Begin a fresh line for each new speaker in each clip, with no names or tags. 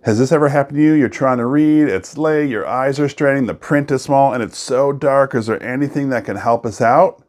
Has this ever happened to you? You're trying to read, it's late, your eyes are straining, the print is small, and it's so dark. Is there anything that can help us out?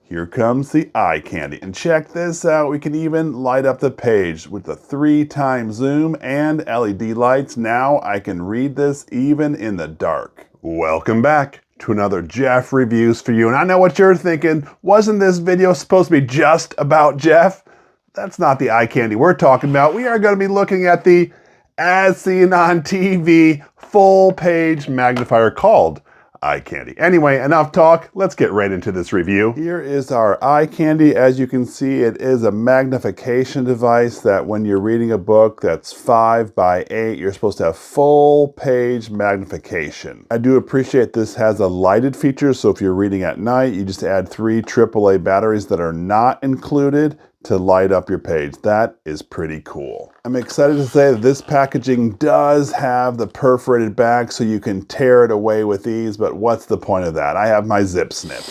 Here comes the eye candy. And check this out, we can even light up the page with the 3x zoom and LED lights. Now I can read this even in the dark. Welcome back to another Jeff Reviews for you. And I know what you're thinking, wasn't this video supposed to be just about Jeff? That's not the eye candy we're talking about. We are going to be looking at the as seen on TV full page magnifier called eye candy. Anyway, enough talk. Let's get right into this review. Here is our eye candy. As you can see, it is a magnification device that when you're reading a book that's 5 by 8, you're supposed to have full page magnification. I do appreciate this has a lighted feature, so if you're reading at night, you just add 3 AAA batteries that are not included to light up your page. That is pretty cool. I'm excited to say that this packaging does have the perforated back so you can tear it away with ease, but what's the point of that? I have my zip snip.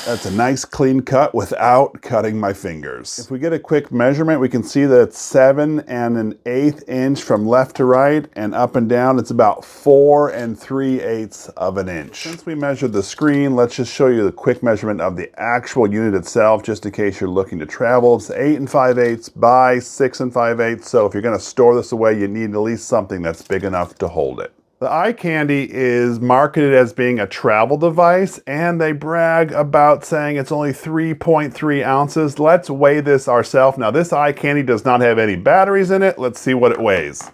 That's a nice clean cut without cutting my fingers. If we get a quick measurement, we can see that it's 7 1/8 inch from left to right, and up and down it's about 4 3/8 of an inch. Since we measured the screen, let's just show you the quick measurement of the actual unit itself, just in case you're looking to travel. It's 8 5/8 by 6 5/8, so if you're gonna store this away, you need at least something that's big enough to hold it. The eye candy is marketed as being a travel device, and they brag about saying it's only 3.3 ounces. Let's weigh this ourselves. Now, this eye candy does not have any batteries in it. Let's see what it weighs.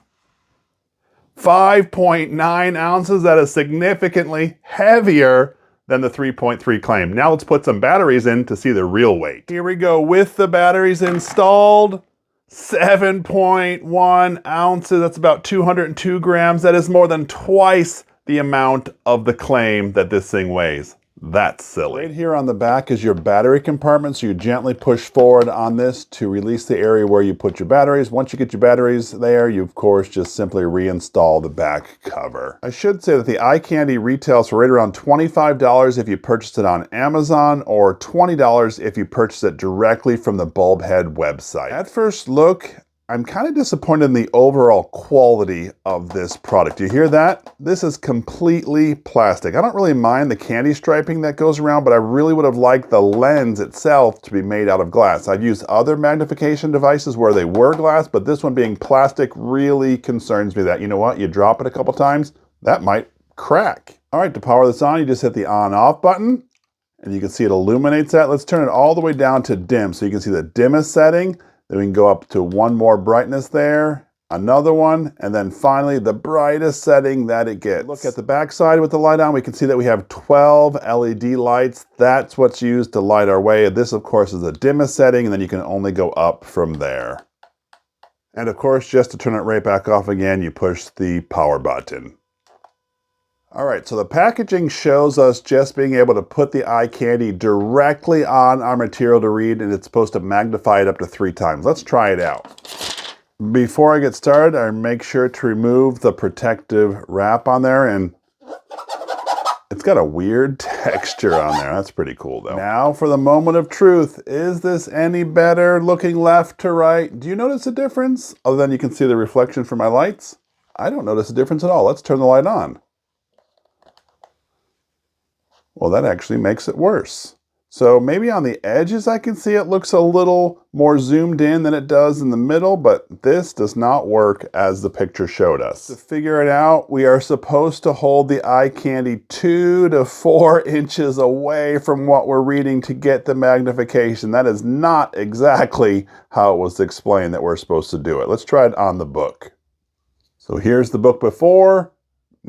5.9 ounces. That is significantly heavier than the 3.3 claim. Now let's put some batteries in to see the real weight. Here we go with the batteries installed. 7.1 ounces, that's about 202 grams. That is more than twice the amount of the claim that this thing weighs. That's silly. Right here on the back is your battery compartment, so you gently push forward on this to release the area where you put your batteries. Once you get your batteries there, you of course just simply reinstall the back cover. I should say that the eye candy retails for right around $25 if you purchase it on Amazon, or $20 if you purchase it directly from the Bulbhead website. At first look, I'm kind of disappointed in the overall quality of this product. You hear that? This is completely plastic. I don't really mind the candy striping that goes around, but I really would have liked the lens itself to be made out of glass. I've used other magnification devices where they were glass, but this one being plastic really concerns me that, you know what, you drop it a couple times, that might crack. All right, to power this on, you just hit the on-off button, and you can see it illuminates that. Let's turn it all the way down to dim, so you can see the dimmest setting. Then we can go up to one more brightness there, another one, and then finally the brightest setting that it gets. Look at the back side with the light on, we can see that we have 12 LED lights. That's what's used to light our way. This, of course, is the dimmest setting, and then you can only go up from there. And of course, just to turn it right back off again, you push the power button. All right, so the packaging shows us just being able to put the eye candy directly on our material to read, and it's supposed to magnify it up to 3 times. Let's try it out. Before I get started, I make sure to remove the protective wrap on there, and it's got a weird texture on there. That's pretty cool though. Now for the moment of truth. Is this any better looking left to right? Do you notice a difference? Other than you can see the reflection from my lights? I don't notice a difference at all. Let's turn the light on. Well, that actually makes it worse. So maybe on the edges I can see it looks a little more zoomed in than it does in the middle, but this does not work as the picture showed us. To figure it out, we are supposed to hold the eye candy 2 to 4 inches away from what we're reading to get the magnification. That is not exactly how it was explained that we're supposed to do it. Let's try it on the book. So here's the book before.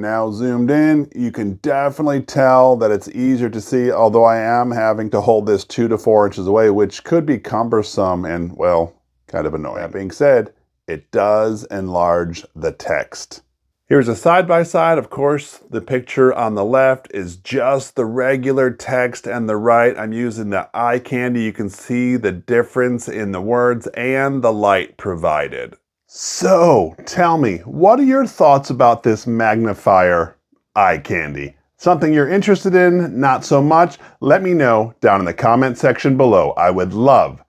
Now zoomed in, you can definitely tell that it's easier to see, although I am having to hold this 2 to 4 inches away, which could be cumbersome and, well, kind of annoying. That being said, it does enlarge the text. Here's a side-by-side. Of course, the picture on the left is just the regular text, and the right, I'm using the eye candy. You can see the difference in the words and the light provided. So, tell me, what are your thoughts about this magnifier eye candy? Something you're interested in, not so much? Let me know down in the comment section below. I would love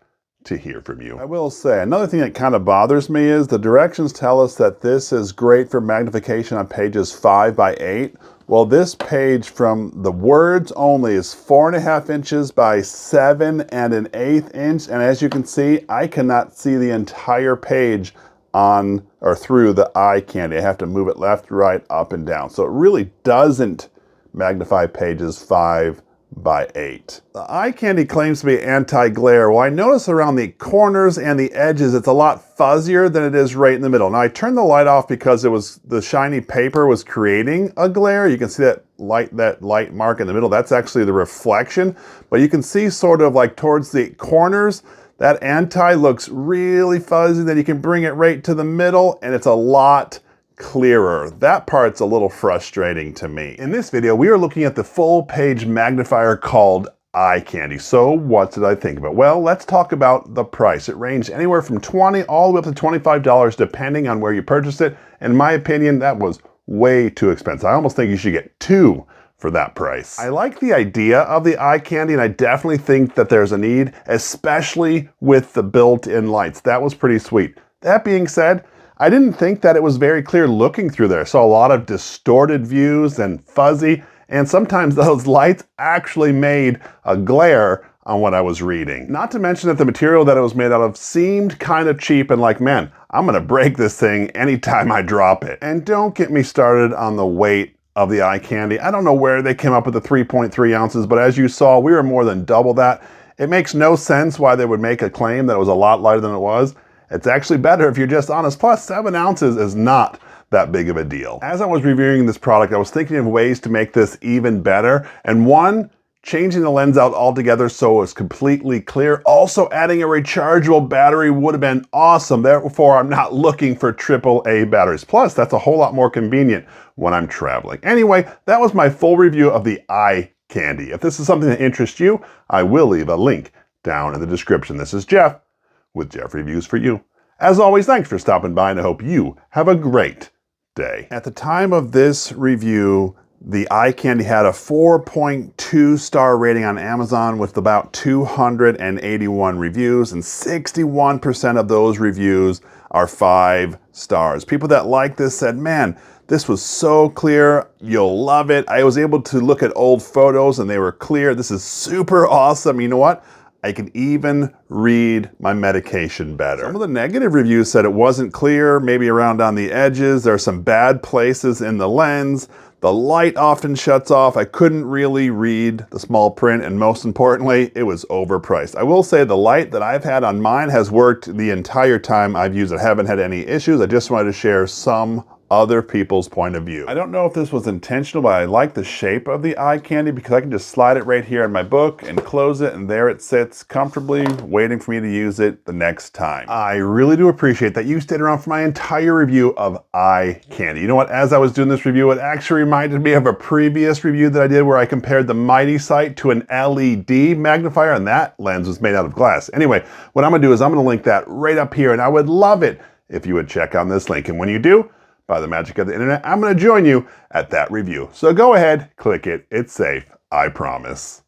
to hear from you. I will say, another thing that kind of bothers me is the directions tell us that this is great for magnification on pages 5 by 8. Well, this page from the words only is 4.5 inches by 7 1/8 inch. And as you can see, I cannot see the entire page on or through the eye candy. I have to move it left, right, up, and down. So it really doesn't magnify pages 5 by 8. The eye candy claims to be anti-glare. Well, I notice around the corners and the edges, it's a lot fuzzier than it is right in the middle. Now, I turned the light off because the shiny paper was creating a glare. You can see that light mark in the middle. That's actually the reflection. But you can see sort of like towards the corners, that anti looks really fuzzy. Then you can bring it right to the middle, and it's a lot clearer. That part's a little frustrating to me. In this video, we are looking at the full page magnifier called eye candy. So what did I think of it? Well, let's talk about the price. It ranged anywhere from $20 all the way up to $25 depending on where you purchased it. In my opinion, that was way too expensive. I almost think you should get 2 for that price. I like the idea of the eye candy, and I definitely think that there's a need, especially with the built-in lights. That was pretty sweet. That being said, I didn't think that it was very clear looking through there. I saw a lot of distorted views and fuzzy, and sometimes those lights actually made a glare on what I was reading. Not to mention that the material that it was made out of seemed kind of cheap and like, man, I'm gonna break this thing anytime I drop it. And don't get me started on the weight of the eye candy. I don't know where they came up with the 3.3 ounces, but as you saw, we were more than double that. It makes no sense why they would make a claim that it was a lot lighter than it was. It's actually better if you're just honest. Plus, 7 ounces is not that big of a deal. As I was reviewing this product, I was thinking of ways to make this even better. And one, changing the lens out altogether so it's completely clear. Also, adding a rechargeable battery would have been awesome. Therefore, I'm not looking for AAA batteries. Plus, that's a whole lot more convenient when I'm traveling. Anyway, that was my full review of the eye candy. If this is something that interests you, I will leave a link down in the description. This is Jeff with Jeff Reviews for You. As always, thanks for stopping by, and I hope you have a great day. At the time of this review, the eye candy had a 4.2 star rating on Amazon with about 281 reviews, and 61% of those reviews are 5 stars. People that like this said, man, this was so clear, you'll love it. I was able to look at old photos and they were clear. This is super awesome. You know what? I can even read my medication better. Some of the negative reviews said it wasn't clear, maybe around on the edges. There are some bad places in the lens. The light often shuts off. I couldn't really read the small print, and most importantly, it was overpriced. I will say the light that I've had on mine has worked the entire time I've used it. I haven't had any issues. I just wanted to share some other people's point of view. I don't know if this was intentional, but I like the shape of the eye candy because I can just slide it right here in my book and close it, and there it sits comfortably waiting for me to use it the next time. I really do appreciate that you stayed around for my entire review of eye candy. You know what? As I was doing this review, it actually reminded me of a previous review that I did where I compared the Mighty Sight to an LED magnifier, and that lens was made out of glass. Anyway, what I'm gonna do is I'm gonna link that right up here, and I would love it if you would check on this link. And when you do, by the magic of the internet, I'm going to join you at that review. So go ahead, click it. It's safe, I promise.